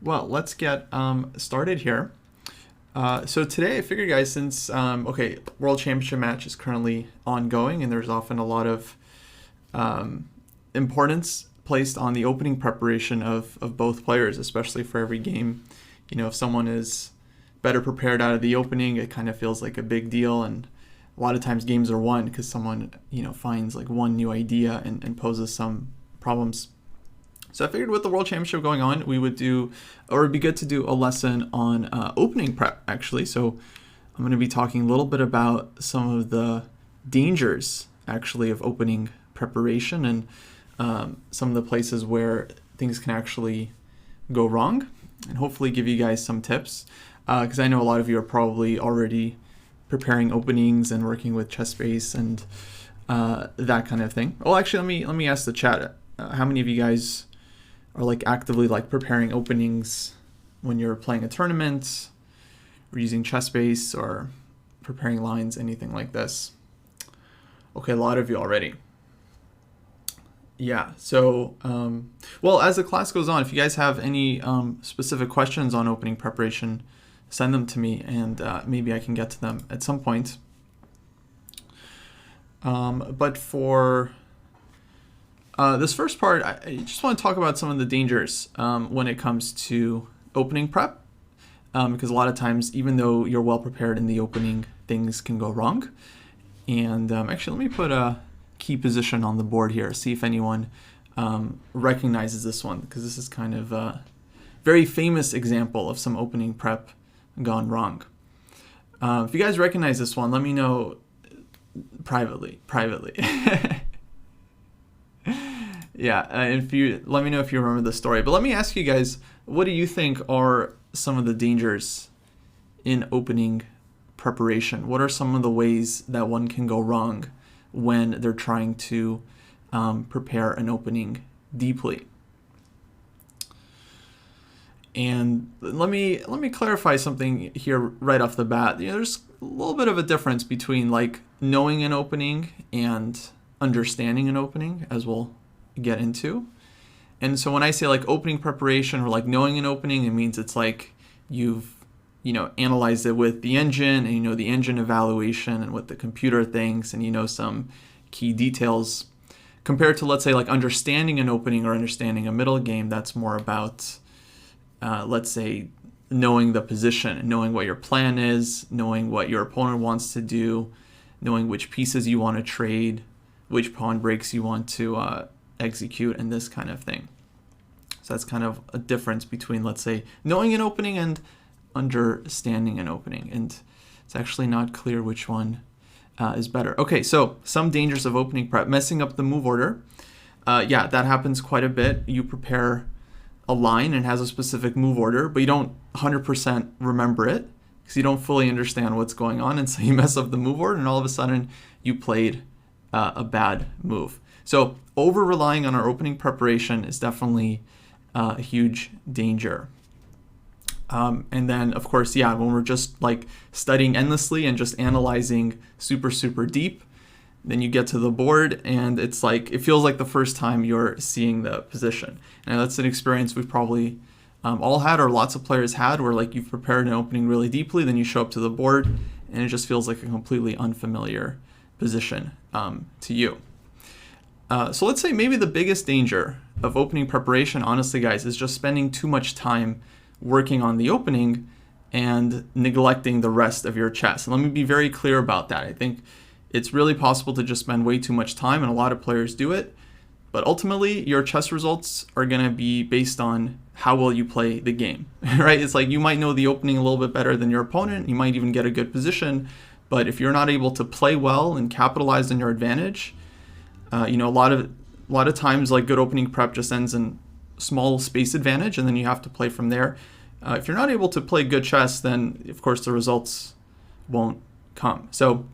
well, let's get started here. So today I figured, guys, since, World Championship match is currently ongoing and there's often a lot of importance placed on the opening preparation of both players, especially for every game. You know, if someone is better prepared out of the opening, it kind of feels like a big deal, and a lot of times games are won because someone, finds like one new idea and poses some problems. So I figured with the World Championship going on, it'd be good to do a lesson on opening prep, actually. So I'm going to be talking a little bit about some of the dangers, actually, of opening preparation and some of the places where things can actually go wrong, and hopefully give you guys some tips, because I know a lot of you are probably already preparing openings and working with ChessBase and that kind of thing. Well, actually, let me ask the chat. How many of you guys are actively preparing openings when you're playing a tournament or using ChessBase or preparing lines, anything like this? Okay, a lot of you already. Yeah, so, well, as the class goes on, if you guys have any specific questions on opening preparation, send them to me, and maybe I can get to them at some point. But for this first part, I just want to talk about some of the dangers when it comes to opening prep, because a lot of times, even though you're well prepared in the opening, things can go wrong. And actually, let me put a key position on the board here, see if anyone recognizes this one, because this is kind of a very famous example of some opening prep gone wrong. If you guys recognize this one, let me know privately. Yeah, and let me know if you remember the story. But let me ask you guys, what do you think are some of the dangers in opening preparation? What are some of the ways that one can go wrong when they're trying to prepare an opening deeply? And let me clarify something here right off the bat. There's a little bit of a difference between knowing an opening and understanding an opening, as we'll get into. And so when I say opening preparation or knowing an opening, it means it's you've analyzed it with the engine, and the engine evaluation and what the computer thinks, and some key details, compared to, let's say, understanding an opening or understanding a middle game. That's more about let's say knowing the position, knowing what your plan is, knowing what your opponent wants to do, knowing which pieces you want to trade, which pawn breaks you want to execute, and this kind of thing. So that's kind of a difference between, let's say, knowing an opening and understanding an opening, and it's actually not clear which one is better. Okay, so some dangers of opening prep: messing up the move order. Yeah, that happens quite a bit. You prepare a line and has a specific move order, but you don't 100% remember it because you don't fully understand what's going on, and so you mess up the move order, and all of a sudden you played a bad move. So over-relying on our opening preparation is definitely a huge danger. And then, of course, yeah, when we're just studying endlessly and just analyzing super, super deep, then you get to the board and it's it feels like the first time you're seeing the position. And that's an experience we've probably all had, or lots of players had, where you've prepared an opening really deeply, then you show up to the board and it just feels like a completely unfamiliar position to you. So let's say maybe the biggest danger of opening preparation, honestly, guys, is just spending too much time working on the opening and neglecting the rest of your chess. And let me be very clear about that. I think it's really possible to just spend way too much time, and a lot of players do it. But ultimately, your chess results are going to be based on how well you play the game, right? It's you might know the opening a little bit better than your opponent. You might even get a good position. But if you're not able to play well and capitalize on your advantage, a lot of times good opening prep just ends in small space advantage, and then you have to play from there. If you're not able to play good chess, then of course the results won't come. So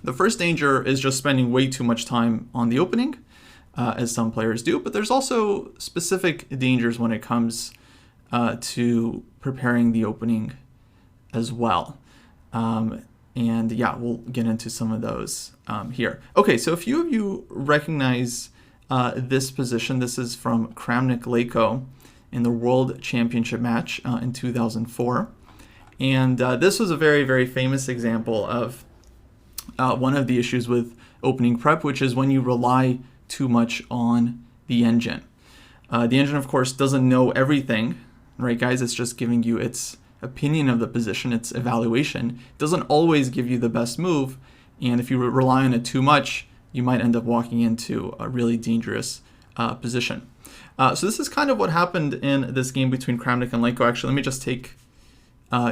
the first danger is just spending way too much time on the opening, as some players do. But there's also specific dangers when it comes to preparing the opening as well. And yeah, we'll get into some of those here. Okay, so a few of you recognize this position. This is from Kramnik Leko. in the World Championship match in 2004. And this was a very, very famous example of one of the issues with opening prep, which is when you rely too much on the engine. The engine, of course, doesn't know everything, right, guys? It's just giving you its opinion of the position, its evaluation. It doesn't always give you the best move, and if you rely on it too much, you might end up walking into a really dangerous position. So this is kind of what happened in this game between Kramnik and Leko. Actually, let me just take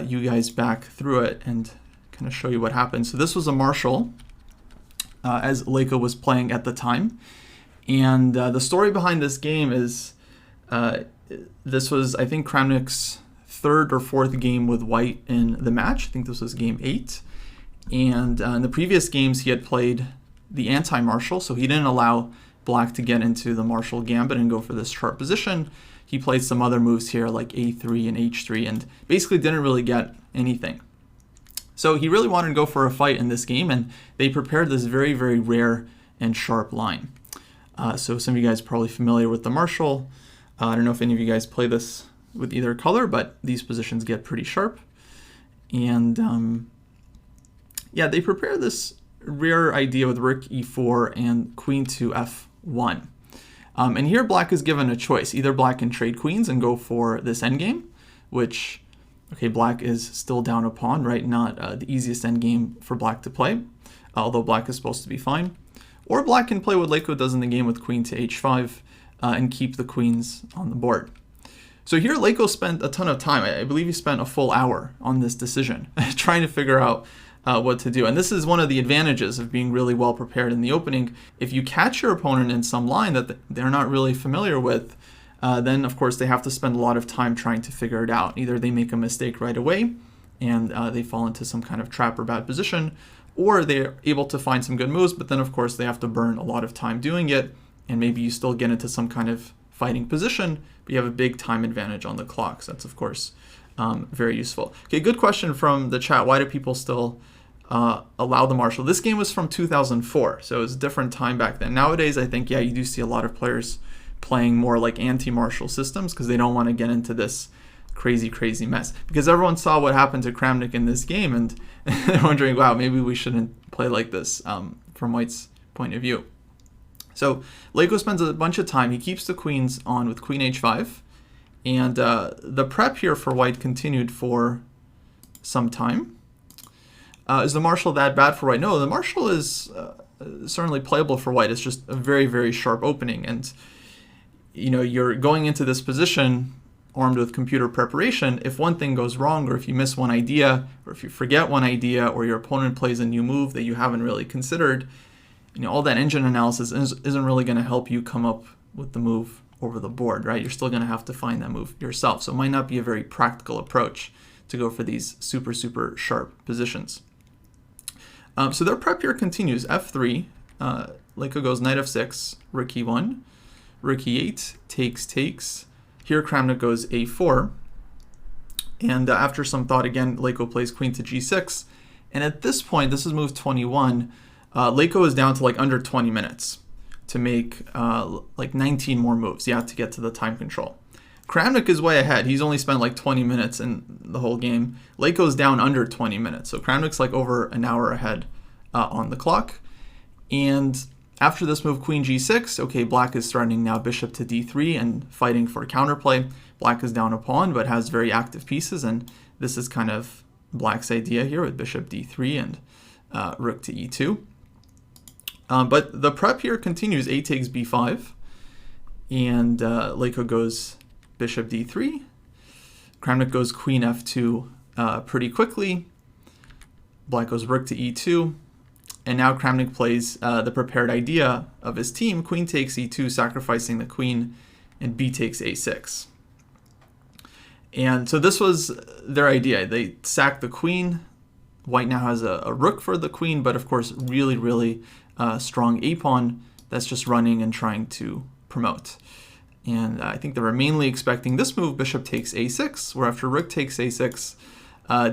you guys back through it and kind of show you what happened. So this was a Marshall as Leko was playing at the time. And the story behind this game is this was, I think, Kramnik's third or fourth game with white in the match. I think this was game 8. And in the previous games, he had played the anti-Marshall, so he didn't allow black to get into the Marshall gambit and go for this sharp position. He played some other moves here like a3 and h3 and basically didn't really get anything. So he really wanted to go for a fight in this game, and they prepared this very, very rare and sharp line. So some of you guys are probably familiar with the Marshall. I don't know if any of you guys play this with either color, but these positions get pretty sharp. And yeah, they prepare this rare idea with rook e4 and queen to f1. And here black is given a choice. Either black can trade queens and go for this endgame, which, okay, black is still down a pawn, right? Not the easiest endgame for black to play, although black is supposed to be fine. Or black can play what Leko does in the game with queen to h5 and keep the queens on the board. So here Leko spent a ton of time. I believe he spent a full hour on this decision, trying to figure out what to do. And this is one of the advantages of being really well prepared in the opening. If you catch your opponent in some line that they're not really familiar with, then of course they have to spend a lot of time trying to figure it out. Either they make a mistake right away and they fall into some kind of trap or bad position, or they're able to find some good moves, but then of course they have to burn a lot of time doing it, and maybe you still get into some kind of fighting position, but you have a big time advantage on the clock. So that's of course very useful. Okay, good question from the chat. Why do people still allow the Marshall? This game was from 2004, so it was a different time back then. Nowadays, I think, yeah, you do see a lot of players playing more like anti-Marshall systems because they don't want to get into this crazy, crazy mess. Because everyone saw what happened to Kramnik in this game, and they're wondering, wow, maybe we shouldn't play like this from White's point of view. So Leko spends a bunch of time. He keeps the queens on with queen h5, and the prep here for White continued for some time. Is the Marshall that bad for White? No, the Marshall is certainly playable for White. It's just a very, very sharp opening, and you know, you're going into this position armed with computer preparation. If one thing goes wrong, or if you miss one idea, or if you forget one idea, or your opponent plays a new move that you haven't really considered, you know, all that engine analysis isn't really going to help you come up with the move over the board, right? You're still going to have to find that move yourself. So it might not be a very practical approach to go for these super, super sharp positions. So their prep here continues. f3, Leko goes knight f6, rook e1, rook e8, takes. Here Kramnik goes a4, and after some thought again, Leko plays queen to g6, and at this point, this is move 21, Leko is down to like under 20 minutes to make like 19 more moves, yeah, to get to the time control. Kramnik is way ahead. He's only spent like 20 minutes in the whole game. Leko's down under 20 minutes, so Kramnik's like over an hour ahead on the clock. And after this move, queen g6, okay, black is threatening now bishop to d3 and fighting for counterplay. Black is down a pawn, but has very active pieces, and this is kind of black's idea here with bishop d3 and rook to e2. But the prep here continues. A takes b5, and Leko goes bishop d3. Kramnik goes queen f2 pretty quickly. Black goes rook to e2. And now Kramnik plays the prepared idea of his team. Queen takes e2, sacrificing the queen, and b takes a6. And so this was their idea. They sacked the queen. White now has a rook for the queen, but of course really, really strong a-pawn that's just running and trying to promote. And I think they were mainly expecting this move, bishop takes a6, where after rook takes a6,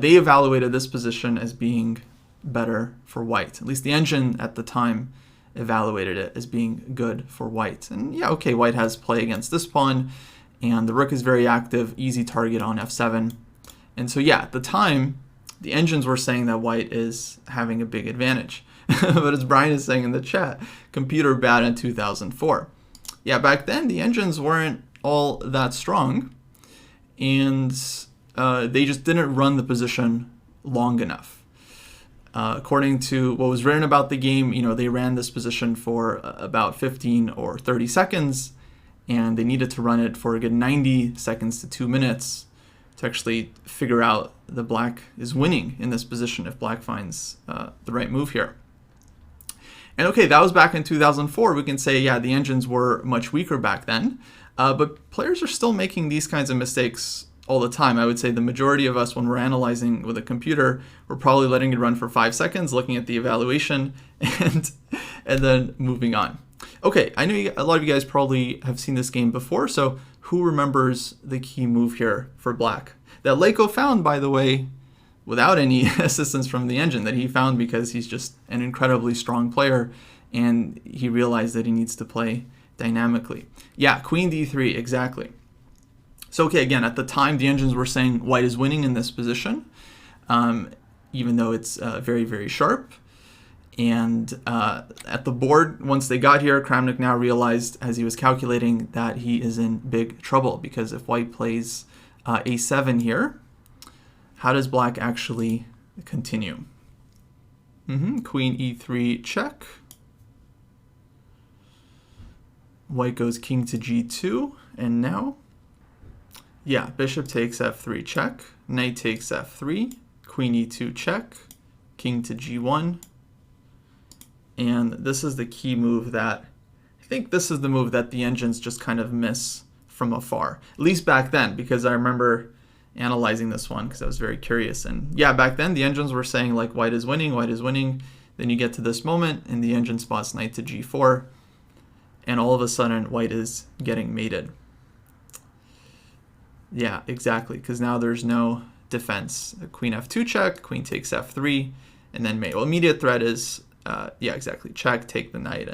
they evaluated this position as being better for White. At least the engine at the time evaluated it as being good for White. And yeah, okay, White has play against this pawn, and the rook is very active, easy target on f7. And so yeah, at the time, the engines were saying that white is having a big advantage. But as Brian is saying in the chat, computer bad in 2004. Yeah, back then the engines weren't all that strong, and they just didn't run the position long enough. According to what was written about the game, they ran this position for about 15 or 30 seconds, and they needed to run it for a good 90 seconds to 2 minutes to actually figure out that black is winning in this position if black finds the right move here. And okay, that was back in 2004. We can say, yeah, the engines were much weaker back then, but players are still making these kinds of mistakes all the time. I would say the majority of us, when we're analyzing with a computer, we're probably letting it run for 5 seconds, looking at the evaluation, and then moving on. Okay, I know a lot of you guys probably have seen this game before, so who remembers the key move here for black? That Leko found, by the way, without any assistance from the engine, that he found because he's just an incredibly strong player, and he realized that he needs to play dynamically. Yeah, queen d3, exactly. So okay, again, at the time, the engines were saying white is winning in this position, even though it's very, very sharp. And at the board, once they got here, Kramnik now realized, as he was calculating, that he is in big trouble, because if white plays a7 here, how does black actually continue? Queen e3 check. White goes king to g2, and now, yeah, bishop takes f3 check, knight takes f3, queen e2 check, king to g1. And this is the key move that, I think this is the move that the engines just kind of miss from afar. At least back then, because I remember analyzing this one because I was very curious. And yeah, back then the engines were saying like white is winning, white is winning. Then you get to this moment and the engine spots knight to g4. And all of a sudden white is getting mated. Yeah, exactly, because now there's no defense. Queen f2 check, queen takes f3, and then mate. Well, immediate threat is, yeah, exactly, check, take the knight,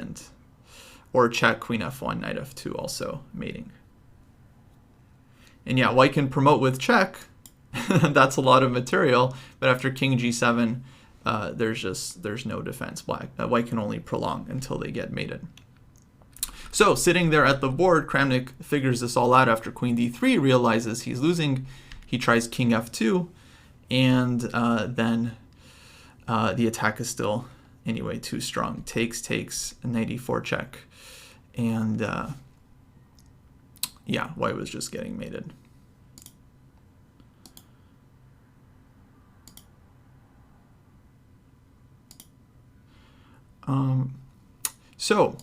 or check, queen f1, knight f2, also mating. And yeah, white can promote with check. That's a lot of material, but after king g7, there's no defense. White can only prolong until they get mated. So sitting there at the board, Kramnik figures this all out after queen d3, realizes he's losing. He tries king f2, and then the attack is still, anyway, too strong. Takes, knight e4 check. And yeah, white was just getting mated. So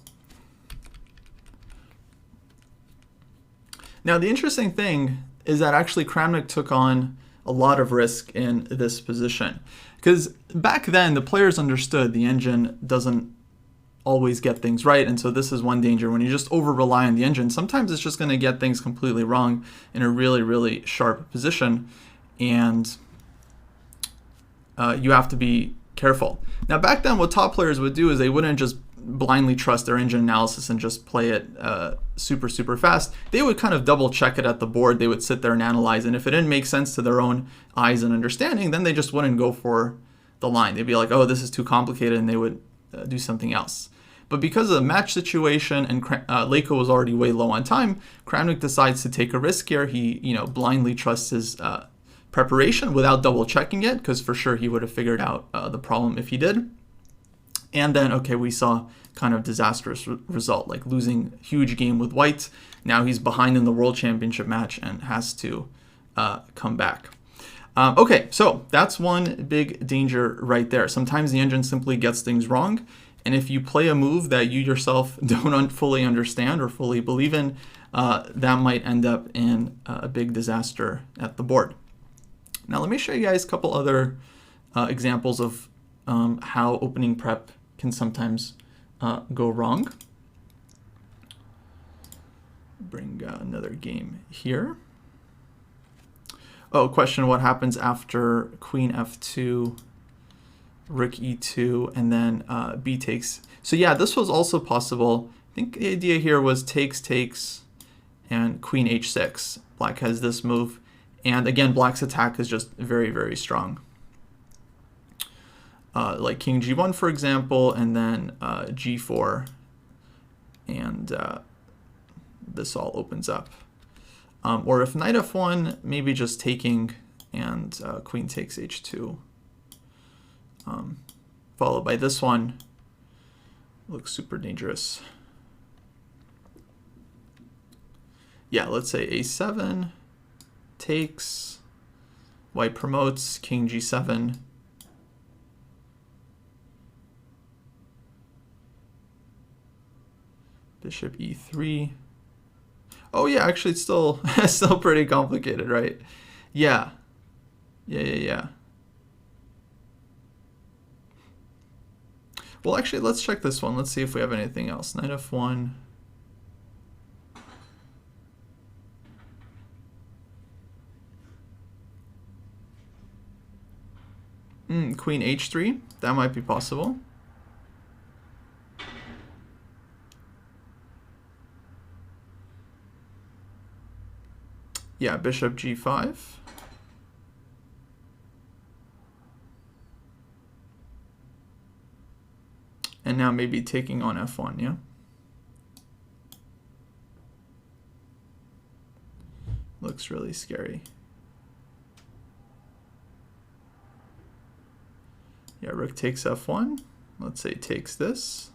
now the interesting thing is that actually Kramnik took on a lot of risk in this position, because back then the players understood the engine doesn't always get things right, and so this is one danger. When you just over rely on the engine, sometimes it's just going to get things completely wrong in a really, really sharp position, and you have to be careful. Now back then what top players would do is they wouldn't just blindly trust their engine analysis and just play it super, super fast. They would kind of double check it at the board. They would sit there and analyze, and if it didn't make sense to their own eyes and understanding, then they just wouldn't go for the line. They'd be like, oh, this is too complicated, and they would do something else. But because of the match situation and Leko was already way low on time, Kramnik decides to take a risk here. He blindly trusts his preparation without double checking it, because for sure he would have figured out the problem if he did. And then, okay, we saw kind of disastrous result, like losing huge game with white. Now he's behind in the World Championship match and has to come back. Okay, so that's one big danger right there. Sometimes the engine simply gets things wrong. And if you play a move that you yourself don't fully understand or fully believe in, that might end up in a big disaster at the board. Now let me show you guys a couple other examples of how opening prep can sometimes go wrong. Bring another game here. Oh, question, what happens after queen f2, rook e2, and then b takes. So yeah, this was also possible. I think the idea here was takes, and queen h6. Black has this move, and again, black's attack is just very, very strong. Like king g1, for example, and then g4, and this all opens up. Or if knight f1, maybe just taking, and queen takes h2, followed by this one. Looks super dangerous. Yeah, let's say a7 takes, white promotes, king g7. Bishop e3. Oh yeah, actually it's still still pretty complicated, right? Yeah. Yeah. Well, actually, let's check this one. Let's see if we have anything else. Knight f1. Queen h3. That might be possible. Yeah, bishop g5. And now maybe taking on f1, yeah? Looks really scary. Yeah, rook takes f1. Let's say takes this.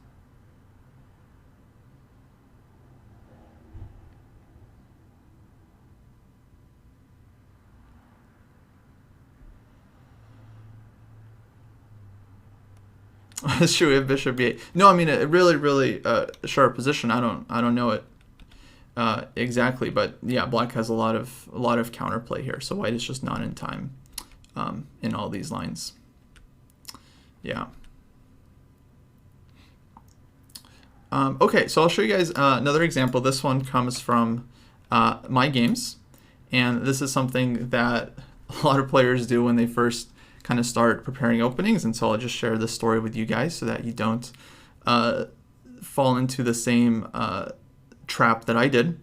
Should we have bishop b8? No, I mean a really sharp position. I don't know it exactly, but yeah, black has a lot of counterplay here. So white is just not in time in all these lines. Yeah. Okay, so I'll show you guys another example. This one comes from my games, and this is something that a lot of players do when they first kind of start preparing openings, and so I'll just share this story with you guys so that you don't fall into the same trap that I did.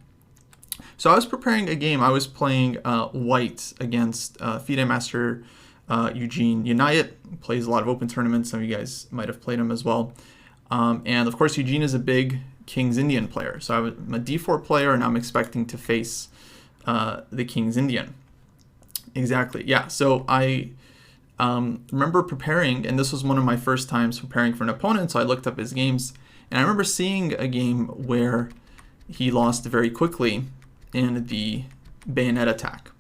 So I was preparing a game. I was playing white against FIDE master Eugene United. Plays a lot of open tournaments. Some of you guys might have played him as well. And of course, Eugene is a big King's Indian player. So I'm a d4 player, and I'm expecting to face the King's Indian. Exactly. Yeah. So I remember preparing, and this was one of my first times preparing for an opponent, so I looked up his games, and I remember seeing a game where he lost very quickly in the bayonet attack,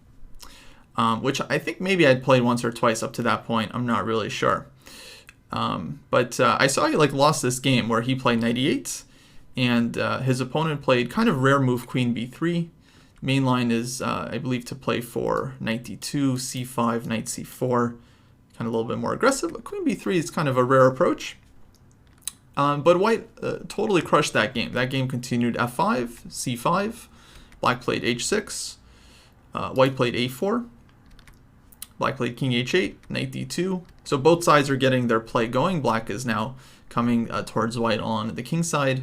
which I think maybe I'd played once or twice up to that point. I'm not really sure. But I saw he lost this game where he played knight e8, and his opponent played kind of rare move queen b3. Main line is, I believe, to play for knight d2, c5, knight c4. Kind of a little bit more aggressive, but queen b3 is kind of a rare approach. But white totally crushed that game. That game continued f5, c5, black played h6, white played a4, black played king h8, knight d2. So both sides are getting their play going. Black is now coming towards white on the king side,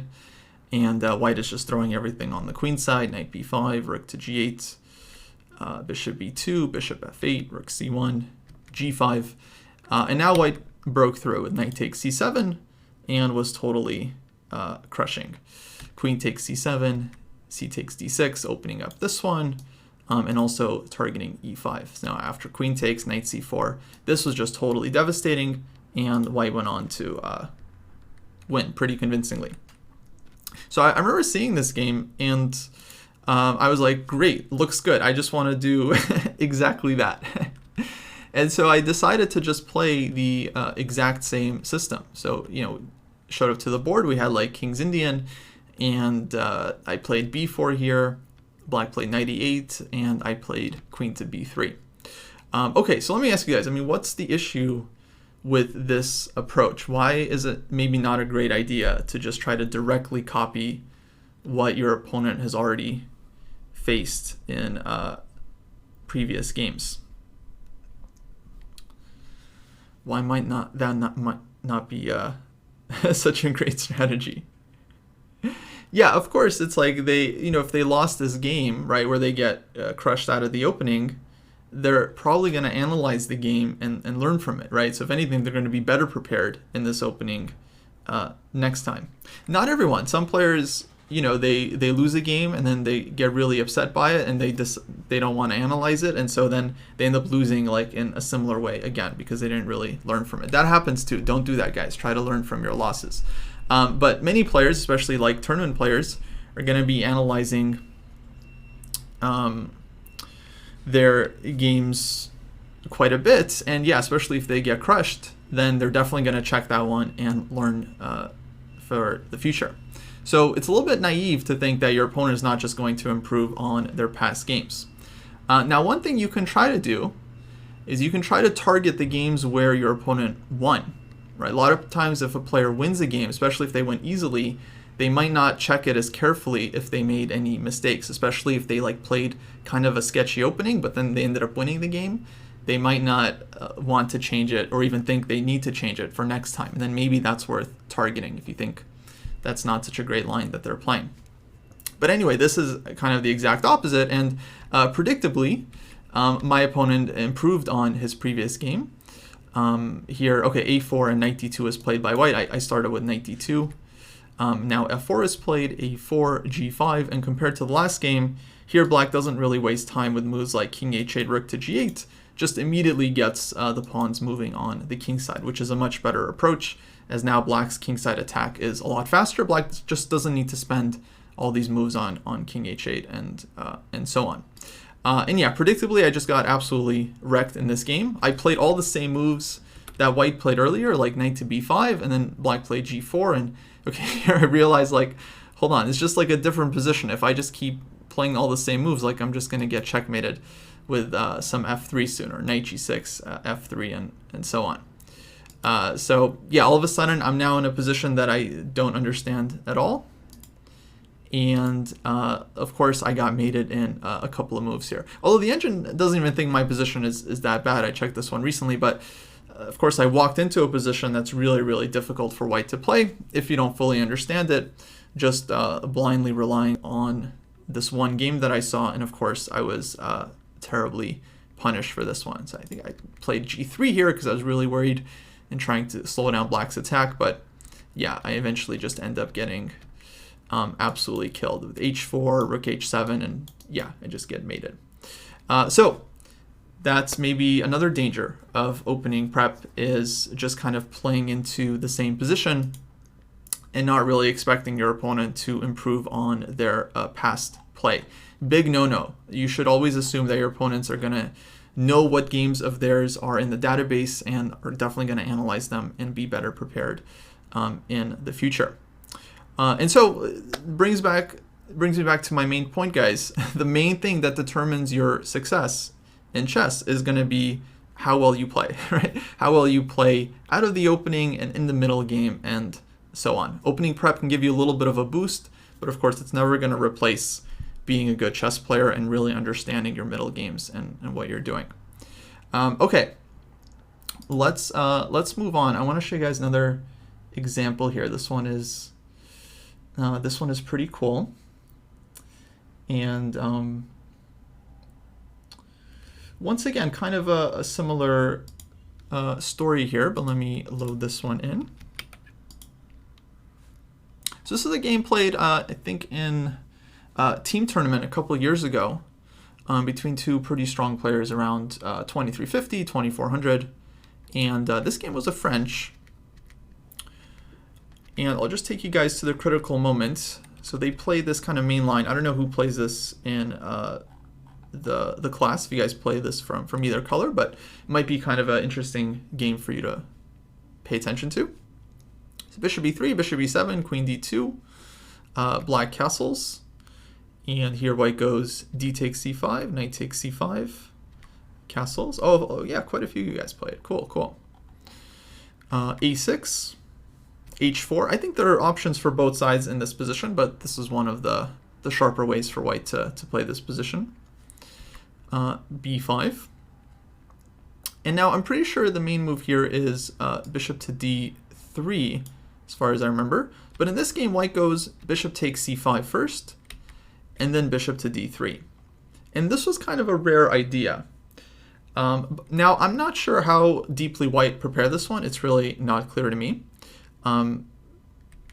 and white is just throwing everything on the queen side. Knight b5, rook to g8, bishop b2, bishop f8, rook c1, g5, and now white broke through with knight takes c7 and was totally crushing. Queen takes c7, c takes d6, opening up this one, and also targeting e5. So now after queen takes, knight c4, this was just totally devastating, and white went on to win pretty convincingly. So I remember seeing this game, and I was like, great, looks good. I just want to do exactly that. And so I decided to just play the exact same system. So, showed up to the board. We had King's Indian, and I played b4 here. Black played knight e8, and I played queen to b3. Okay, so let me ask you guys, what's the issue with this approach? Why is it maybe not a great idea to just try to directly copy what your opponent has already faced in previous games? Why might that not be such a great strategy? Yeah, of course, it's like they, if they lost this game, right, where they get crushed out of the opening, they're probably going to analyze the game and learn from it, right? So if anything, they're going to be better prepared in this opening next time. Not everyone. Some players, they lose a game and then they get really upset by it and they don't want to analyze it, and so then they end up losing like in a similar way again because they didn't really learn from it. That happens too. Don't do that, guys. Try to learn from your losses. But many players, especially like tournament players, are going to be analyzing their games quite a bit, and yeah, especially if they get crushed, then they're definitely going to check that one and learn for the future. So it's a little bit naive to think that your opponent is not just going to improve on their past games. Now, one thing you can try to do is you can try to target the games where your opponent won. Right? A lot of times if a player wins a game, especially if they win easily, they might not check it as carefully if they made any mistakes, especially if they like played kind of a sketchy opening, but then they ended up winning the game. They might not want to change it or even think they need to change it for next time. And then maybe that's worth targeting if you think that's not such a great line that they're playing. But anyway, this is kind of the exact opposite. And predictably, my opponent improved on his previous game. Here, okay, a4 and knight d2 is played by white. I started with knight d2. Now f4 is played, a4, g5, and compared to the last game, here black doesn't really waste time with moves like king h8, rook to g8, just immediately gets the pawns moving on the king side, which is a much better approach, as now black's king side attack is a lot faster. Black just doesn't need to spend all these moves on king h8 and so on. And yeah, predictably, I just got absolutely wrecked in this game. I played all the same moves that white played earlier, like knight to b5, and then black played g4. And okay, here I realized, like, hold on, it's just like a different position. If I just keep playing all the same moves, like I'm just going to get checkmated with some f3 sooner, knight g6, f3, and so on. So yeah, all of a sudden, I'm now in a position that I don't understand at all. And of course, I got mated in a couple of moves here. Although the engine doesn't even think my position is that bad. I checked this one recently, but of course, I walked into a position that's really, really difficult for white to play if you don't fully understand it, just blindly relying on this one game that I saw. And of course, I was terribly punished for this one. So I think I played g3 here because I was really worried and trying to slow down black's attack. But yeah, I eventually just end up getting absolutely killed with h4, rook h7, and yeah, I just get mated. So that's maybe another danger of opening prep, is just kind of playing into the same position and not really expecting your opponent to improve on their past play. Big no-no. You should always assume that your opponents are going to know what games of theirs are in the database and are definitely going to analyze them and be better prepared in the future. And so brings me back to my main point, guys. The main thing that determines your success in chess is going to be how well you play, right? How well you play out of the opening and in the middle game and so on. Opening prep can give you a little bit of a boost, but of course it's never going to replace being a good chess player and really understanding your middle games and what you're doing. Okay, let's move on. I want to show you guys another example here. This one is pretty cool, and once again, kind of a similar story here, but let me load this one in. So this is a game played, I think, in a team tournament a couple of years ago between two pretty strong players around 2350, 2400, and this game was a French. And I'll just take you guys to the critical moment. So they play this kind of main line. I don't know who plays this in the class, if you guys play this from either color, but it might be kind of an interesting game for you to pay attention to. So bishop e3, bishop e7, queen d2, black castles. And here white goes d takes c5, knight takes c5, castles. Oh yeah, quite a few of you guys play it. Cool, cool. A6. H4. I think there are options for both sides in this position, but this is one of the sharper ways for white to play this position. B5. And now I'm pretty sure the main move here is bishop to d3, as far as I remember. But in this game, white goes bishop takes c5 first, and then bishop to d3. And this was kind of a rare idea. Now, I'm not sure how deeply white prepared this one. It's really not clear to me.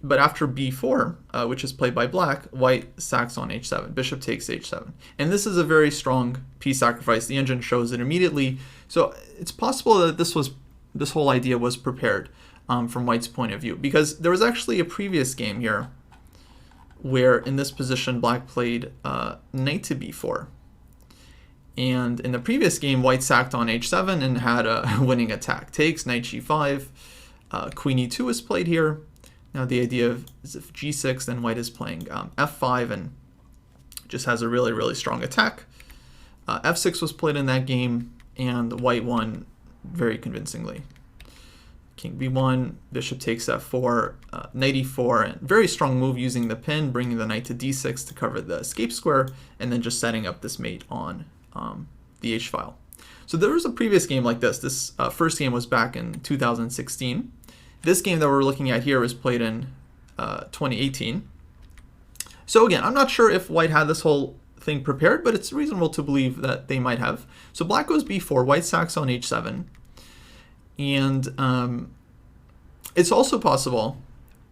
But after b4, which is played by black, white sacks on h7. Bishop takes h7. And this is a very strong piece sacrifice. The engine shows it immediately. So it's possible that this whole idea was prepared from white's point of view. Because there was actually a previous game here where in this position black played knight to b4. And in the previous game, white sacked on h7 and had a winning attack. Takes, knight g5, queen e2 is played here. Now the idea is if g6, then white is playing f5 and just has a really, really strong attack. f6 was played in that game, and white won very convincingly. King b1, bishop takes f4, knight e4, and very strong move using the pin, bringing the knight to d6 to cover the escape square, and then just setting up this mate on the h-file. So there was a previous game like this. This first game was back in 2016. This game that we're looking at here was played in 2018. So again, I'm not sure if white had this whole thing prepared, but it's reasonable to believe that they might have. So black goes b4, white sacks on h7. And it's also possible,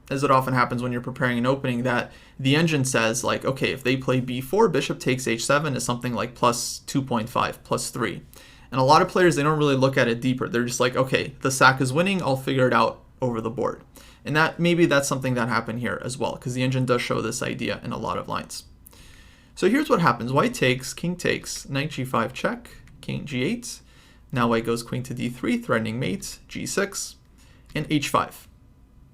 as it often happens when you're preparing an opening, that the engine says, like, okay, if they play b4, bishop takes h7 is something like plus 2.5, plus 3. And a lot of players, they don't really look at it deeper. They're just like, okay, the sack is winning, I'll figure it out over the board. And that maybe that's something that happened here as well, because the engine does show this idea in a lot of lines. So here's what happens. White takes, king takes, knight g5 check, king g8. Now white goes queen to d3, threatening mate, g6, and h5.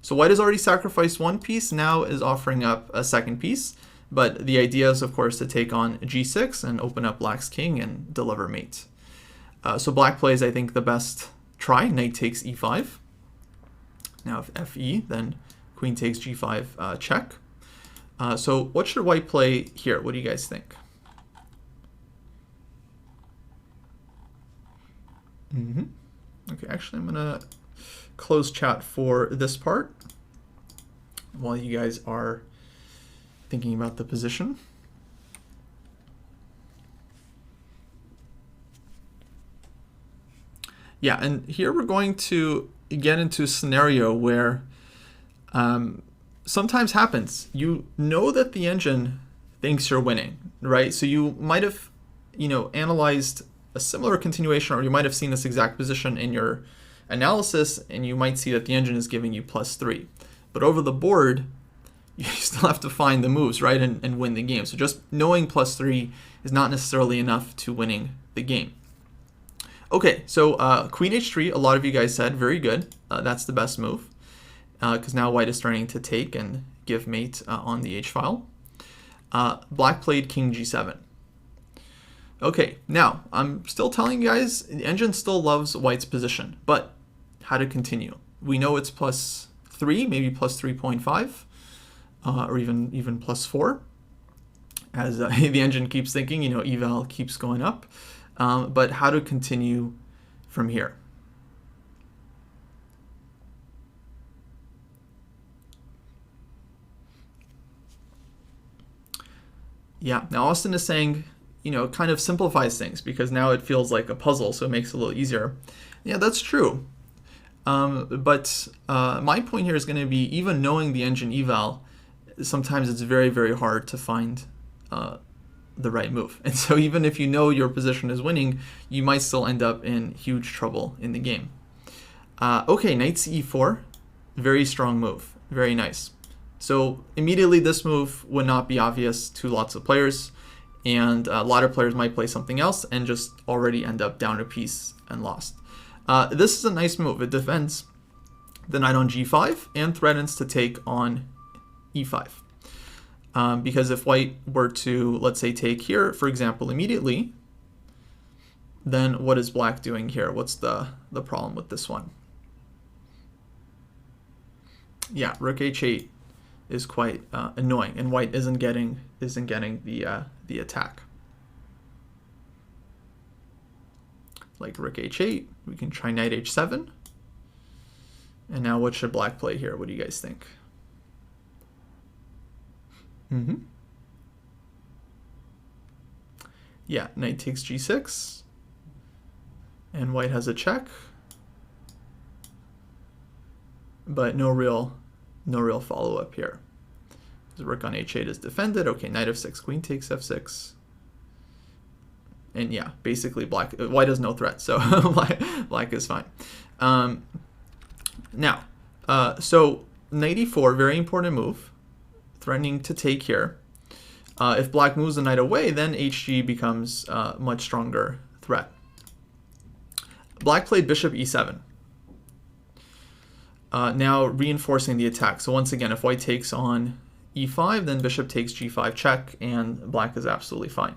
So white has already sacrificed one piece, now is offering up a second piece. But the idea is, of course, to take on g6 and open up black's king and deliver mate. So black plays, I think, the best try. Knight takes e5. Now if fe, then queen takes g5 check. So what should white play here? What do you guys think? Okay, actually I'm going to close chat for this part while you guys are thinking about the position. Yeah, and here we're going to get into a scenario where sometimes happens. You know that the engine thinks you're winning, right? So you might have, analyzed a similar continuation, or you might have seen this exact position in your analysis, and you might see that the engine is giving you +3. But over the board, you still have to find the moves, right, and win the game. So just knowing +3 is not necessarily enough to winning the game. Okay, so queen h3, a lot of you guys said, very good. That's the best move, because now white is starting to take and give mate on the h-file. Black played king g7. Okay, now, I'm still telling you guys, the engine still loves white's position, but how to continue? We know it's +3, maybe +3.5, or even +4, as the engine keeps thinking, eval keeps going up. But how to continue from here? Yeah, now Austin is saying, kind of simplifies things, because now it feels like a puzzle, so it makes it a little easier. Yeah, that's true. But my point here is going to be, even knowing the engine eval, sometimes it's very, very hard to find the right move. And so even if you know your position is winning, you might still end up in huge trouble in the game. Okay, knight e4, very strong move, very nice. So immediately this move would not be obvious to lots of players, and a lot of players might play something else and just already end up down a piece and lost. This is a nice move. It defends the knight on g5 and threatens to take on e5. Because if white were to, let's say, take here, for example, immediately, then what is black doing here? What's the problem with this one? Yeah, rook h8 is quite annoying, and white isn't getting the attack. Like rook h8, we can try knight h7. And now what should black play here? What do you guys think? Mm-hmm. Yeah, knight takes g6. And white has a check. But no real follow-up here. The rook on h8 is defended. Okay, knight f6, queen takes f6. And yeah, basically white has no threat, so black is fine. Now, so knight e4, very important move, threatening to take here. If black moves the knight away, then hg becomes a much stronger threat. Black played bishop e7. Now reinforcing the attack. So once again, if white takes on e5, then bishop takes g5 check, and black is absolutely fine.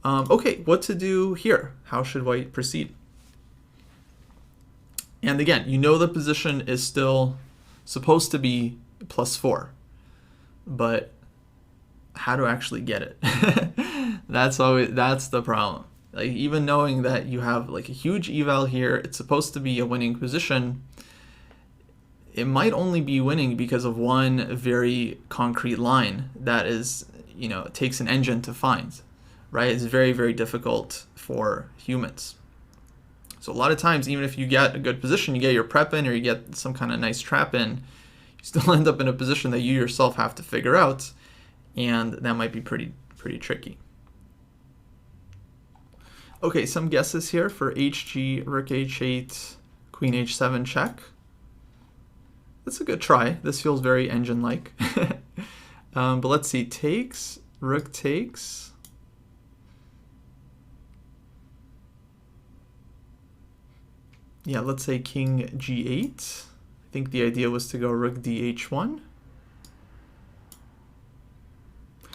Okay, what to do here? How should white proceed? And again, you know the position is still supposed to be +4, but how to actually get it? That's the problem. Like, even knowing that you have like a huge eval here, it's supposed to be a winning position. It might only be winning because of one very concrete line that is, it takes an engine to find, right? It's very, very difficult for humans. So a lot of times, even if you get a good position, you get your prep in or you get some kind of nice trap in, you still end up in a position that you yourself have to figure out, and that might be pretty tricky. Okay, some guesses here for hg, rook h8, queen h7 check. That's a good try. This feels very engine-like. But let's see, takes, rook takes. Yeah, let's say king g8. I think the idea was to go rook dh1.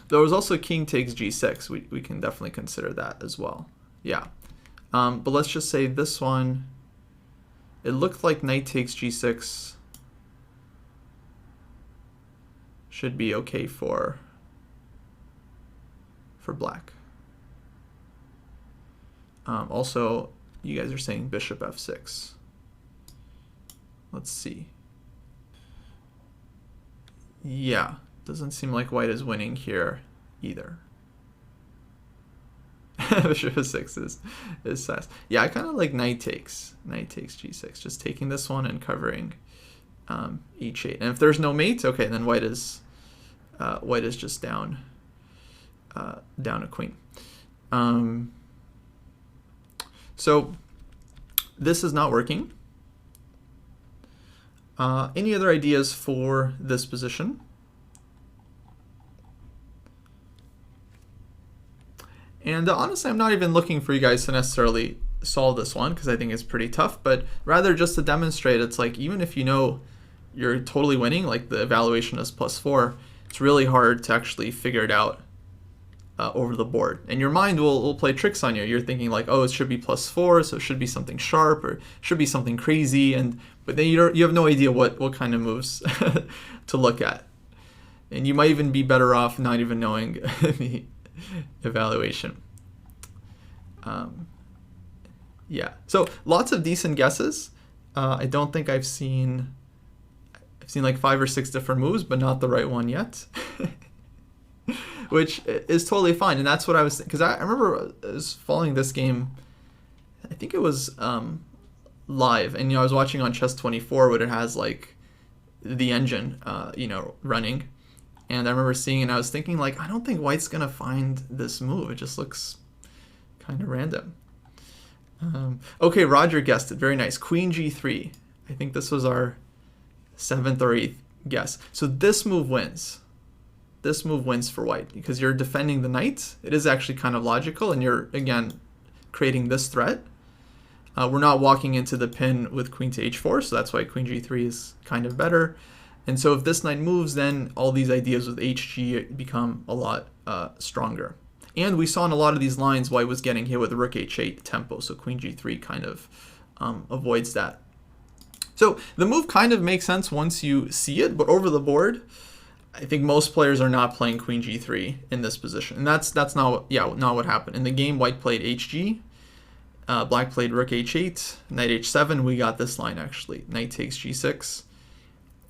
There was also king takes g6. We can definitely consider that as well. Yeah. But let's just say this one, it looked like knight takes g6 should be okay for black. Also, you guys are saying bishop f6. Let's see. Yeah, doesn't seem like white is winning here either. Bishop f6 is fast. Yeah, I kind of like knight takes g6, just taking this one and covering h8. And if there's no mate, okay, then white is just down a queen. So this is not working. Any other ideas for this position? And honestly, I'm not even looking for you guys to necessarily solve this one because I think it's pretty tough, but rather just to demonstrate, it's like even if you know you're totally winning, like the evaluation is +4, it's really hard to actually figure it out over the board. And your mind will play tricks on you. You're thinking like, oh, it should be +4, so it should be something sharp or it should be something crazy, but then you have no idea what kind of moves to look at. And you might even be better off not even knowing the evaluation. Yeah, so lots of decent guesses. I don't think I've seen like 5 or 6 different moves, but not the right one yet. Which is totally fine, and that's what I was, because I remember I was following this game, I think it was live, and I was watching on Chess24 where it has like the engine running, and I remember seeing it and I was thinking like, I don't think white's gonna find this move, it just looks kind of random. Okay, Roger guessed it, very nice, queen g3. I think this was our 7th or 8th guess. So this move wins. This move wins for white because you're defending the knight. It is actually kind of logical, and you're again creating this threat. We're not walking into the pin with queen to h4, so that's why queen g3 is kind of better. And so if this knight moves, then all these ideas with hg become a lot stronger. And we saw in a lot of these lines white was getting hit with rook h8 tempo, so queen g3 kind of avoids that. So the move kind of makes sense once you see it, but over the board, I think most players are not playing queen g3 in this position, and that's not what happened. In the game, white played hg, black played rook h8, knight h7. We got this line actually, knight takes g6,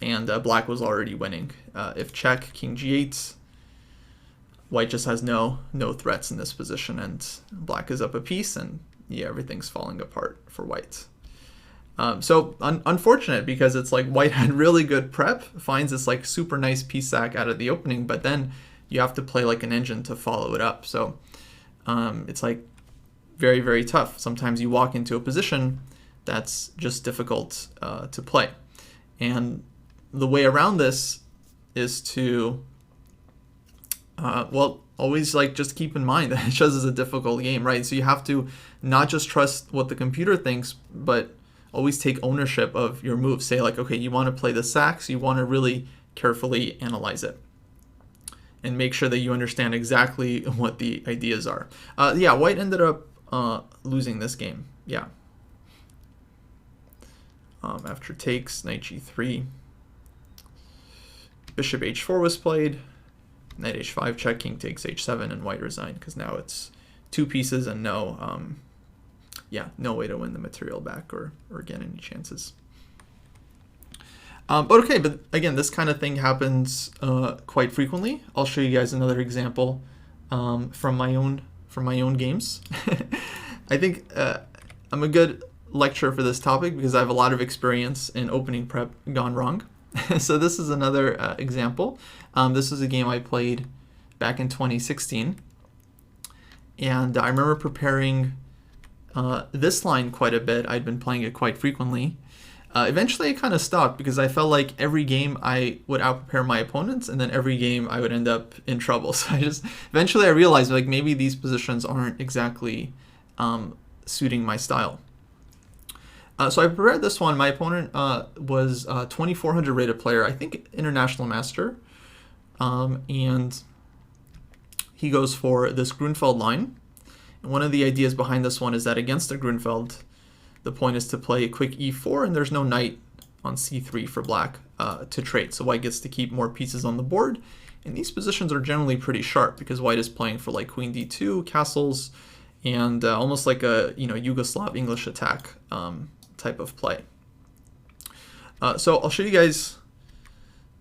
and black was already winning. If check, king g8, white just has no threats in this position, and black is up a piece, and yeah, everything's falling apart for white. So unfortunate, because it's like white had really good prep, finds this like super nice piece sack out of the opening, but then you have to play like an engine to follow it up. So it's like very, very tough. Sometimes you walk into a position that's just difficult to play. And the way around this is to, always like just keep in mind that chess is a difficult game, right? So you have to not just trust what the computer thinks, but always take ownership of your moves. Say like, okay, you want to play the sacks, you want to really carefully analyze it and make sure that you understand exactly what the ideas are. Yeah, white ended up losing this game. Yeah. After takes, knight g3, bishop h4 was played, knight h5 check, king takes h7, and white resigned, because now it's two pieces and no way to win the material back or get any chances. But again, this kind of thing happens quite frequently. I'll show you guys another example from my own games. I think I'm a good lecturer for this topic because I have a lot of experience in opening prep gone wrong. So this is another example. This is a game I played back in 2016, and I remember preparing this line quite a bit. I'd been playing it quite frequently. Eventually I kind of stopped because I felt like every game I would out-prepare my opponents, and then every game I would end up in trouble. So eventually I realized like maybe these positions aren't exactly suiting my style. So I prepared this one. My opponent was a 2400 rated player, I think international master, and he goes for this Grunfeld line. And one of the ideas behind this one is that against the Grunfeld, the point is to play a quick e4, and there's no knight on c3 for black to trade. So white gets to keep more pieces on the board. And these positions are generally pretty sharp because white is playing for like queen d2, castles, and almost like a Yugoslav English attack type of play. So I'll show you guys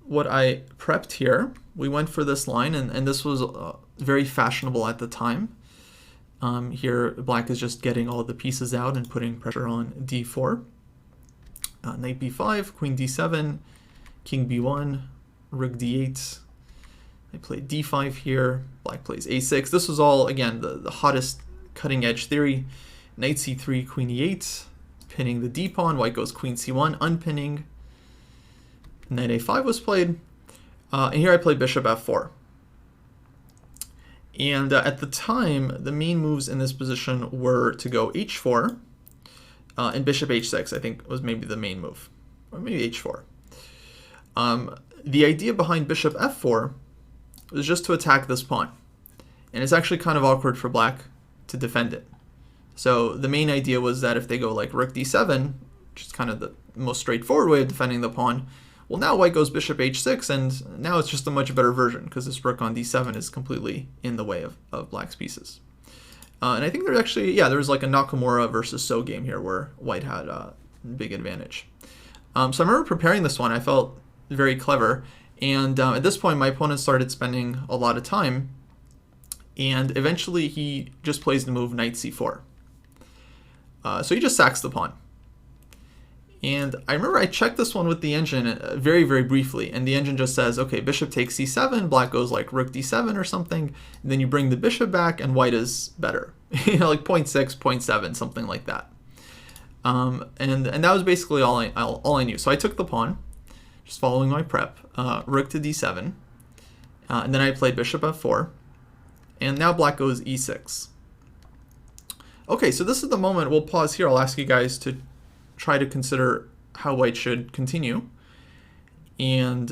what I prepped here. We went for this line, and this was very fashionable at the time. Here, black is just getting all the pieces out and putting pressure on d4. Knight b5, queen d7, king b1, rook d8. I played d5 here. Black plays a6. This was all, again, the hottest cutting-edge theory. Knight c3, queen e8, pinning the d pawn. White goes queen c1, unpinning. Knight a5 was played. And here I played bishop f4. And at the time, the main moves in this position were to go h4 and bishop h6, I think was maybe the main move, or maybe h4. The idea behind bishop f4 was just to attack this pawn. And it's actually kind of awkward for black to defend it. So the main idea was that if they go like rook d7, which is kind of the most straightforward way of defending the pawn, well, now white goes bishop h6, and now it's just a much better version because this rook on d7 is completely in the way of black's pieces. And I think there's actually, there was like a Nakamura versus So game here where white had a big advantage. So I remember preparing this one. I felt very clever. And at this point, my opponent started spending a lot of time. And eventually, he just plays the move knight c4. So he just sacks the pawn. And I remember I checked this one with the engine very, very briefly, and the engine just says, okay, bishop takes c7, black goes like rook d7 or something, and then you bring the bishop back, and white is better. Like 0.6, 0.7, something like that. And that was basically all I knew. So I took the pawn, just following my prep, rook to d7, and then I played bishop f4, and now black goes e6. Okay, so this is the moment, we'll pause here, I'll ask you guys to try to consider how white should continue. And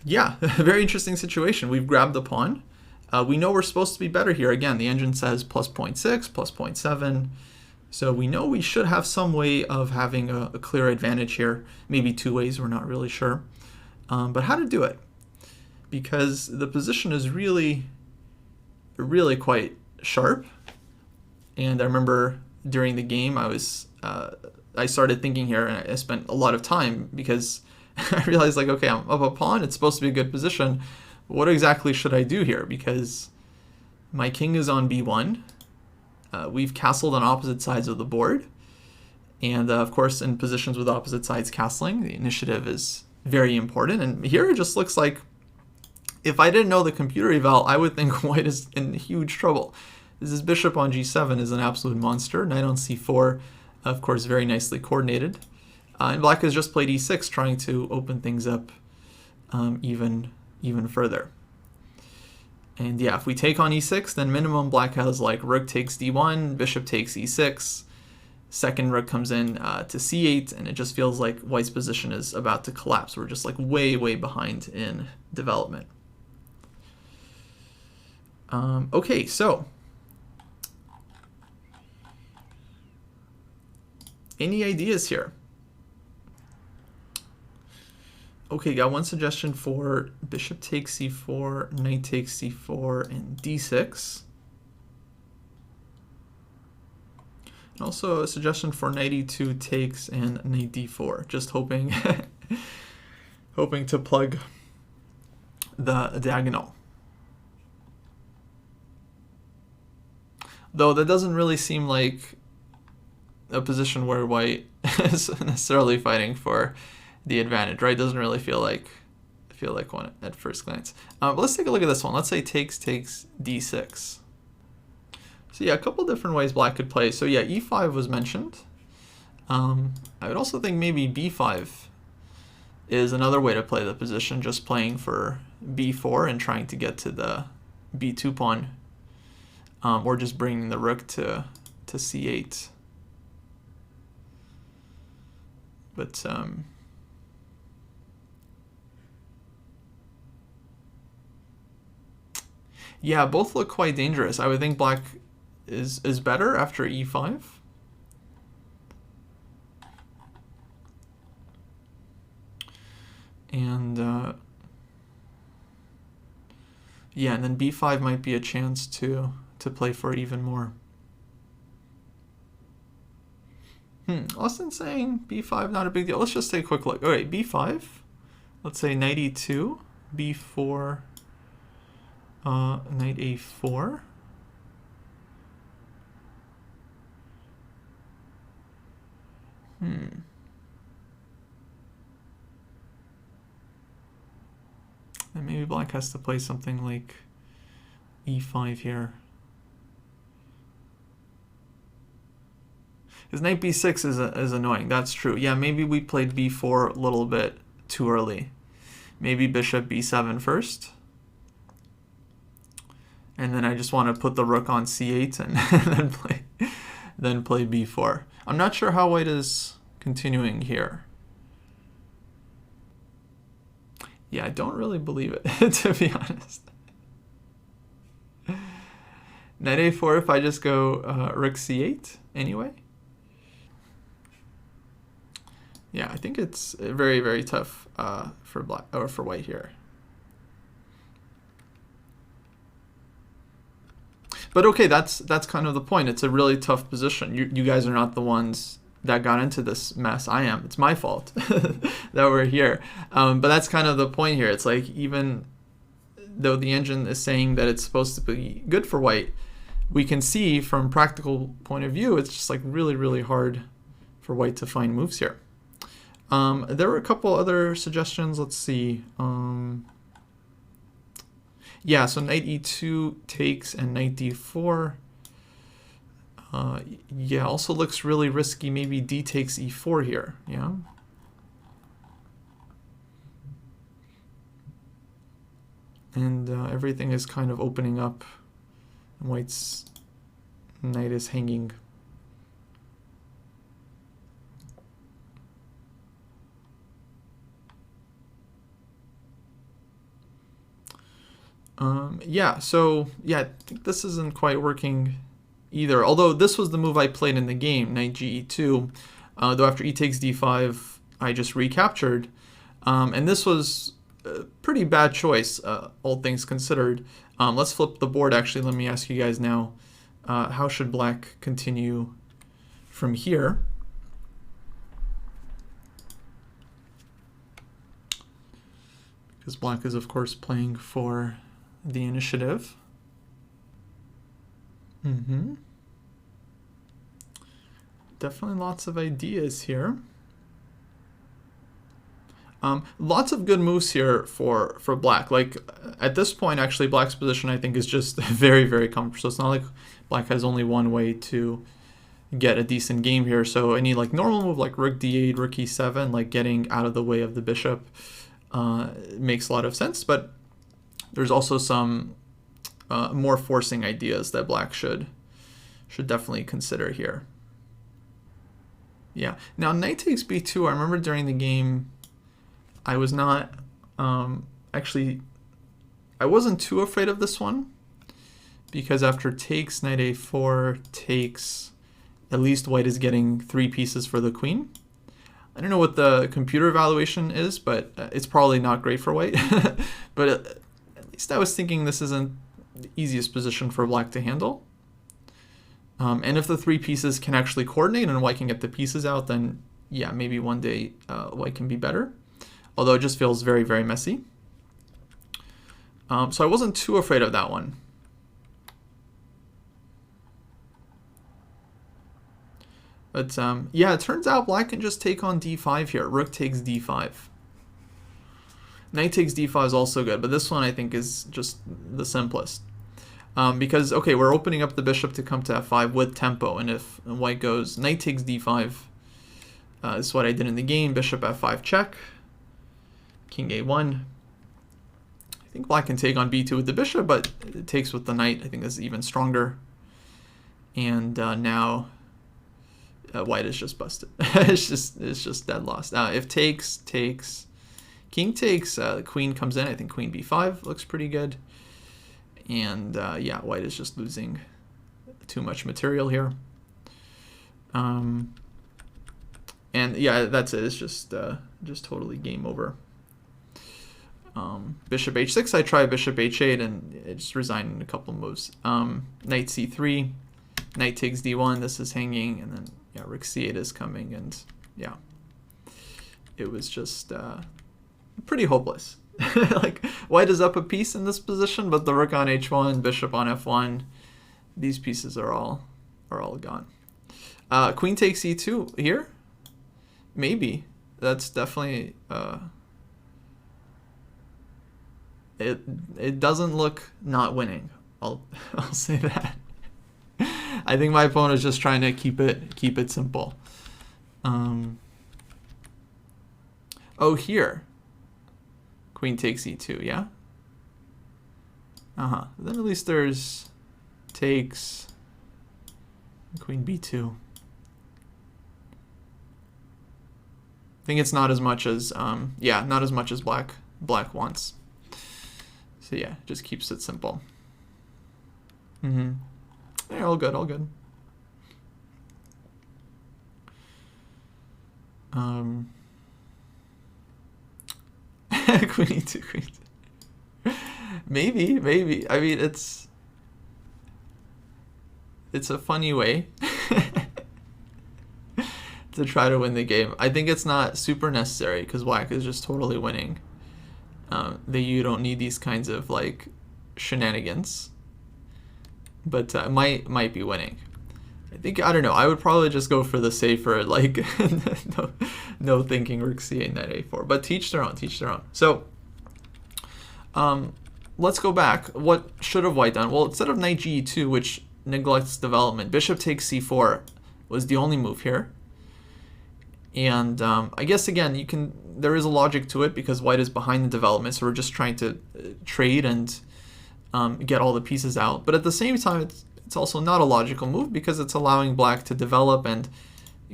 very interesting situation. We've grabbed the pawn. We know we're supposed to be better here. Again, the engine says plus 0.6, plus 0.7. So we know we should have some way of having a clear advantage here. Maybe two ways, we're not really sure. But how to do it? Because the position is really, really quite sharp. And I remember during the game, I was I started thinking here, and I spent a lot of time because I realized, like, okay, I'm up a pawn. It's supposed to be a good position. What exactly should I do here? Because my king is on b1. We've castled on opposite sides of the board. And of course, in positions with opposite sides castling, the initiative is very important. And here it just looks like, if I didn't know the computer eval, I would think white is in huge trouble. This bishop on g7 is an absolute monster. Knight on c4, of course, very nicely coordinated. And black has just played e6, trying to open things up even further. And yeah, if we take on e6, then minimum black has like rook takes d1, bishop takes e6, second rook comes in to c8, and it just feels like white's position is about to collapse. We're just like way behind in development. Okay, so any ideas here? Okay, got one suggestion for bishop takes c4, knight takes c4, and d6. And also a suggestion for knight e2 takes and knight d4. Just hoping to plug the diagonal. Though that doesn't really seem like a position where white is necessarily fighting for the advantage, right? Doesn't really feel like one at first glance. But let's take a look at this one. Let's say takes d6. So yeah, a couple different ways black could play. So yeah, e5 was mentioned. I would also think maybe b5 is another way to play the position, just playing for b4 and trying to get to the b2 pawn, or just bringing the rook to c8. But yeah, both look quite dangerous. I would think black is better after e5. And yeah, and then b5 might be a chance to play for it even more. Austin's saying b5 not a big deal. Let's just take a quick look. All right, b5. Let's say knight e2, b4, knight a4. And maybe black has to play something like e5 here. Because knight b6 is annoying. That's true. Yeah, maybe we played b4 a little bit too early. Maybe bishop b7 first. And then I just want to put the rook on c8 and then play b4. I'm not sure how white is continuing here. Yeah, I don't really believe it, to be honest. Knight a4 if I just go rook c8 anyway. Yeah, I think it's very tough for black or for white here. But okay, that's kind of the point. It's a really tough position. You guys are not the ones that got into this mess. I am. It's my fault that we're here. But that's kind of the point here. It's like, even though the engine is saying that it's supposed to be good for white, we can see from practical point of view, it's just like really hard for white to find moves here. There were a couple other suggestions. Let's see. Yeah, so knight e2 takes and knight d4. Yeah, also looks really risky. Maybe d takes e4 here. Yeah. And everything is kind of opening up. White's knight is hanging. Yeah, so yeah, I think this isn't quite working either. Although this was the move I played in the game, knight ge2. Though after e takes d5, I just recaptured. And this was a pretty bad choice, all things considered. Let's flip the board, actually. Let me ask you guys now, how should black continue from here? because black is, of course, playing for the initiative. Definitely lots of ideas here. Lots of good moves here for black. Like, at this point, actually, black's position, I think, is just very, very comfortable. So it's not like black has only one way to get a decent game here. So any like normal move like rook d8, rook e7, like getting out of the way of the bishop makes a lot of sense. But there's also some more forcing ideas that black should definitely consider here. Yeah. Now knight takes b2. I remember during the game, I was not actually, I wasn't too afraid of this one, because after takes, knight a4 takes, at least white is getting 3 pieces for the queen. I don't know what the computer evaluation is, but it's probably not great for white. But at least I was thinking this isn't the easiest position for black to handle. And if the 3 pieces can actually coordinate and white can get the pieces out, then yeah, maybe one day white can be better. Although it just feels very, very messy. So I wasn't too afraid of that one. But yeah, it turns out black can just take on d5 here. Rook takes d5. Knight takes d5 is also good, but this one I think is just the simplest. Because, okay, we're opening up the bishop to come to f5 with tempo, and if white goes knight takes d5, this is what I did in the game, bishop f5 check, king a1. I think black can take on b2 with the bishop, but it takes with the knight. I think this is even stronger. And now white is just busted. it's just dead lost. If takes, king takes, queen comes in. I think queen b5 looks pretty good. And yeah, white is just losing too much material here. And yeah, that's it. It's just totally game over. Bishop h6. I tried bishop h8 and it just resigned in a couple moves. Knight c3, knight takes d1. This is hanging, and then yeah, rook c8 is coming, and yeah, it was just pretty hopeless. Like, white is up a piece in this position, but the rook on h1, bishop on f1, these pieces are all gone. Queen takes e2 here. Maybe that's definitely it doesn't look not winning. I'll say that. I think my opponent is just trying to keep it simple. Oh, here. Queen takes e2, yeah? Then at least there's takes, queen b2. I think it's not as much as, yeah, not as much as black wants. So yeah, just keeps it simple. Yeah, all good, all good. Queen e2, queen e2. Maybe. I mean, it's a funny way to try to win the game. I think it's not super necessary because black is just totally winning. You don't need these kinds of like shenanigans, but might be winning. I don't know. I would probably just go for the safer, like no thinking rook c8, knight a4. But teach their own. So let's go back. What should have white done? Well, instead of knight ge2, which neglects development, bishop takes c4 was the only move here. And I guess again, there is a logic to it because white is behind the development, so we're just trying to trade and get all the pieces out. But at the same time, it's also not a logical move because it's allowing black to develop and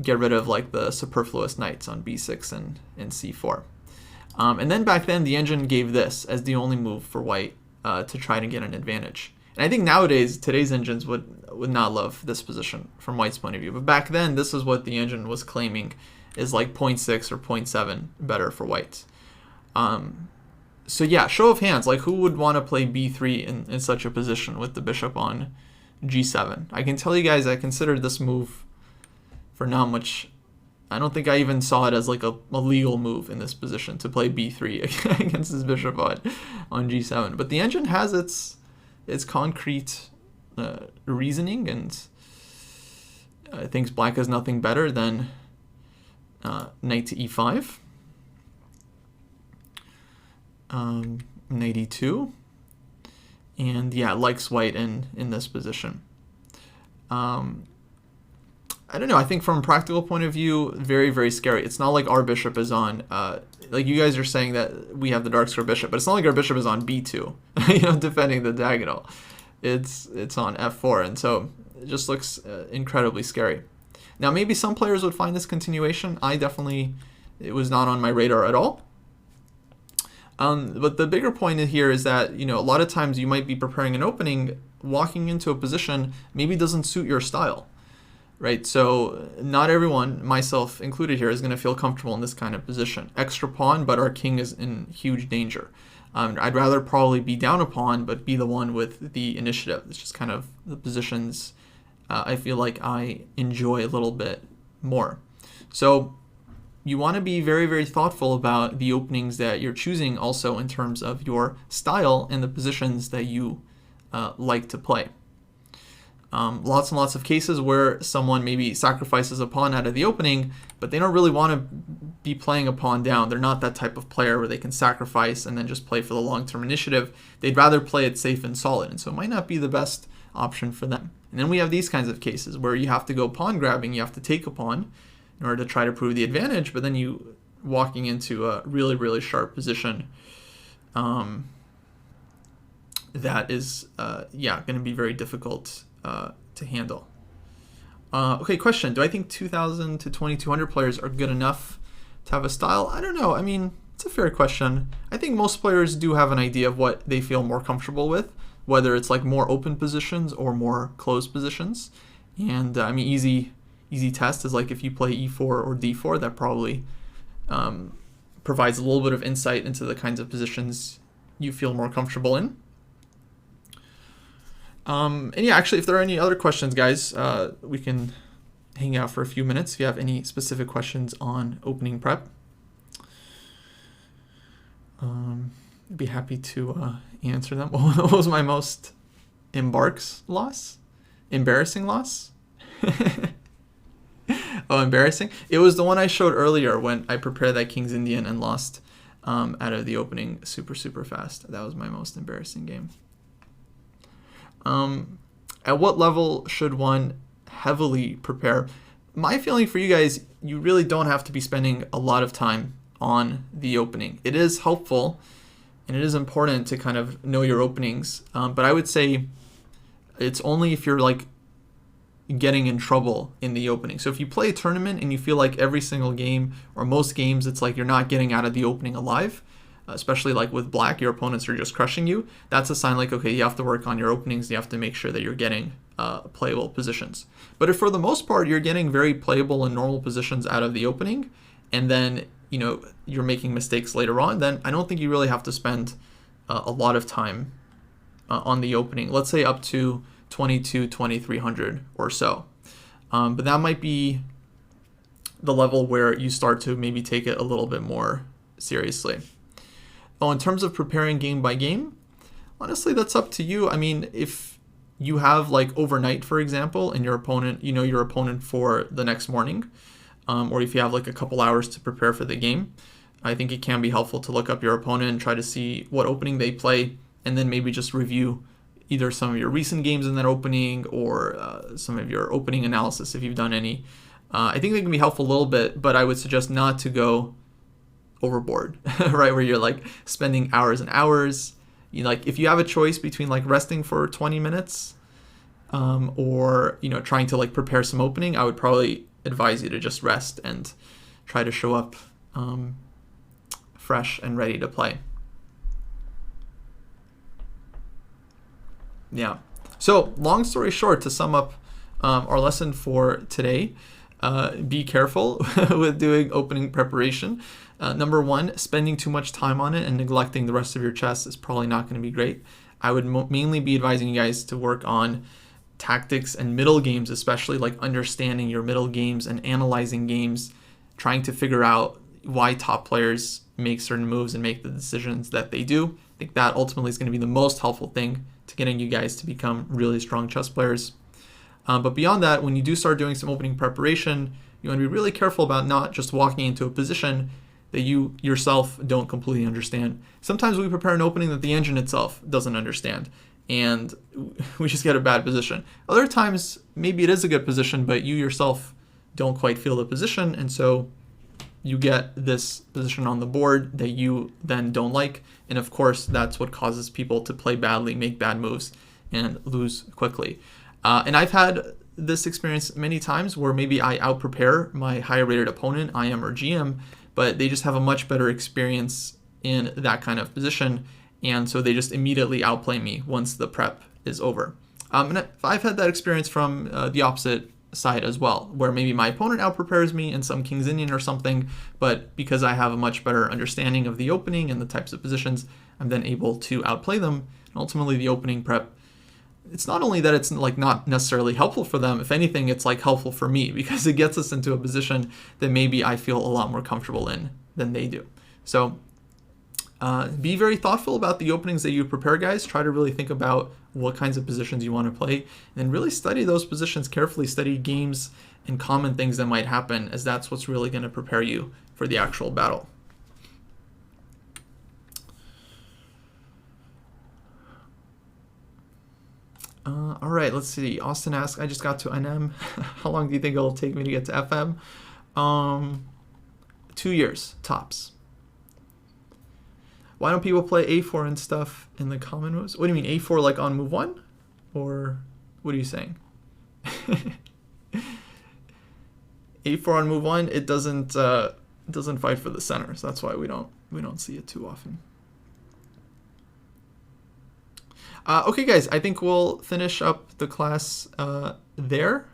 get rid of like the superfluous knights on b6 and c4. And then back then, the engine gave this as the only move for white to try to get an advantage. And I think nowadays, today's engines would not love this position from white's point of view. But back then, this is what the engine was claiming is like 0.6 or 0.7 better for white. So yeah, show of hands, like who would want to play b3 in such a position with the bishop on g7? I can tell you guys I considered this move for not much I don't think I even saw it as like a legal move in this position to play b3 against his bishop on g7. But the engine has its concrete reasoning, and thinks black has nothing better than knight to e5, knight e2, and yeah, likes white in this position. I don't know. I think from a practical point of view, very, very scary. It's not like our bishop is on, like you guys are saying that we have the dark square bishop, but it's not like our bishop is on b2, defending the diagonal. It's on f4, and so it just looks incredibly scary. Now, maybe some players would find this continuation. It was not on my radar at all. But the bigger point here is that, a lot of times you might be preparing an opening, walking into a position maybe doesn't suit your style. Right, so not everyone, myself included here, is going to feel comfortable in this kind of position. Extra pawn, but our king is in huge danger. I'd rather probably be down a pawn, but be the one with the initiative. It's just kind of the positions I feel like I enjoy a little bit more. So you want to be very, very thoughtful about the openings that you're choosing, also in terms of your style and the positions that you like to play. Lots and lots of cases where someone maybe sacrifices a pawn out of the opening, but they don't really want to be playing a pawn down. They're not that type of player where they can sacrifice and then just play for the long-term initiative. They'd rather play it safe and solid, and so it might not be the best option for them. And then we have these kinds of cases where you have to go pawn grabbing, you have to take a pawn in order to try to prove the advantage, but then you walking into a really, really sharp position that is, going to be very difficult to handle. Okay, question. Do I think 2,000 to 2,200 players are good enough to have a style? I don't know. I mean, it's a fair question. I think most players do have an idea of what they feel more comfortable with, whether it's like more open positions or more closed positions. And I mean, easy test is like if you play e4 or d4, that probably provides a little bit of insight into the kinds of positions you feel more comfortable in. And yeah, actually, if there are any other questions, guys, we can hang out for a few minutes if you have any specific questions on opening prep. I'd be happy to answer them. What was my most embarrassing loss? Oh, embarrassing. It was the one I showed earlier when I prepared that King's Indian and lost out of the opening super, super fast. That was my most embarrassing game. At what level should one heavily prepare? My feeling for you guys, you really don't have to be spending a lot of time on the opening. It is helpful and it is important to kind of know your openings, but I would say it's only if you're like getting in trouble in the opening. So if you play a tournament and you feel like every single game or most games it's like you're not getting out of the opening alive, especially like with black, your opponents are just crushing you, that's a sign like, okay, you have to work on your openings, you have to make sure that you're getting playable positions. But if for the most part you're getting very playable and normal positions out of the opening, and then you're making mistakes later on, then I don't think you really have to spend a lot of time on the opening. Let's say up to 2,300 or so. But that might be the level where you start to maybe take it a little bit more seriously. Oh, in terms of preparing game by game, honestly, that's up to you. I mean, if you have like overnight, for example, and your opponent, your opponent for the next morning, or if you have like a couple hours to prepare for the game, I think it can be helpful to look up your opponent and try to see what opening they play, and then maybe just review either some of your recent games in that opening or some of your opening analysis if you've done any. I think they can be helpful a little bit, but I would suggest not to go overboard, right? Where you're like spending hours and hours. Like if you have a choice between like resting for 20 minutes or trying to like prepare some opening, I would probably advise you to just rest and try to show up fresh and ready to play. Yeah. So long story short, to sum up our lesson for today, be careful with doing opening preparation. Number one, spending too much time on it and neglecting the rest of your chess is probably not going to be great. I would mainly be advising you guys to work on tactics and middle games, especially like understanding your middle games and analyzing games trying to figure out why top players make certain moves and make the decisions that they do. I think that ultimately is going to be the most helpful thing to getting you guys to become really strong chess players. But beyond that, when you do start doing some opening preparation, you want to be really careful about not just walking into a position that you yourself don't completely understand. Sometimes we prepare an opening that the engine itself doesn't understand, and we just get a bad position. Other times, maybe it is a good position, but you yourself don't quite feel the position, and so you get this position on the board that you then don't like. And of course, that's what causes people to play badly, make bad moves, and lose quickly. And I've had this experience many times where maybe I out-prepare my higher rated opponent, IM or GM, but they just have a much better experience in that kind of position, and so they just immediately outplay me once the prep is over. And I've had that experience from the opposite side as well, where maybe my opponent out-prepares me in some King's Indian or something, but because I have a much better understanding of the opening and the types of positions, I'm then able to outplay them. And ultimately, the opening prep, it's not only that it's like not necessarily helpful for them, if anything, it's like helpful for me because it gets us into a position that maybe I feel a lot more comfortable in than they do. So be very thoughtful about the openings that you prepare, guys. Try to really think about what kinds of positions you want to play and really study those positions carefully, study games and common things that might happen, as that's what's really going to prepare you for the actual battle. All right, let's see. Austin asks, I just got to NM. How long do you think it'll take me to get to FM? 2 years, tops. Why don't people play A4 and stuff in the common moves? What do you mean, A4 like on move 1? Or what are you saying? A4 on move 1, it doesn't fight for the center, so that's why we don't see it too often. Okay, guys, I think we'll finish up the class there.